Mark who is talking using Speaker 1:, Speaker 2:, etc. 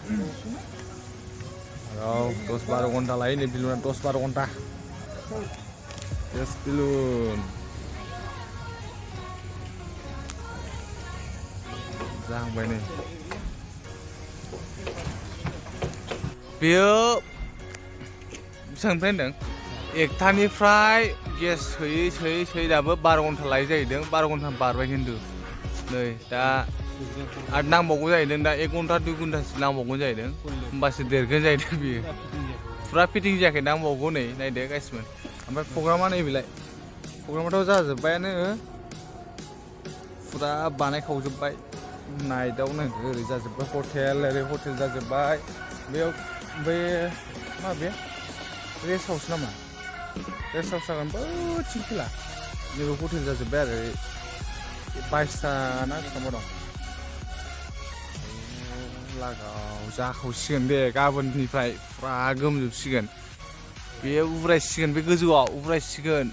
Speaker 1: 10-12 घन्टा लायो नै बेलुना 10-12 घन्टा यस बेलुन जाहांबाय नै बेयो बेसेबांनिफ्राय होनदों 1टानिफ्राय गेस सोयै दाबो 12 घन्टा लायो जाहैदों 12 घन्टा बारबाय खिन्थु नै दा आरो नांबावगौ जाहैदों दा 1 घन्टा 2 घन्टासो नांबावगौ जाहैदों होमबासो देरगोन जाहैदों बियो फुरा फिटिं जायाखै नांबावगौ नै नायदो गासिबो ओमफ्राय प्रग्रामा नैबेलाय प्रग्रामाथ' जाजोब्बायानो फुरा बानायखावजोब्बाय नाइटआवनो ओरै जाजोब्बाय ओरै हटेल जाजोब्बाय बेयाव बै मा बे रेस्ट हाउस नामा रेस्ट हाउस जागोन बैथिं खोला नैबे हटेल जाजोब्बाय आरो 22टा ना बेसेबांबा दं लागाव जाखावसिगोन बे गाबोननिफ्राय फुरा गोमजोबसिगोन बे उरायसिगोन बे गोजौआव उरायसिगोन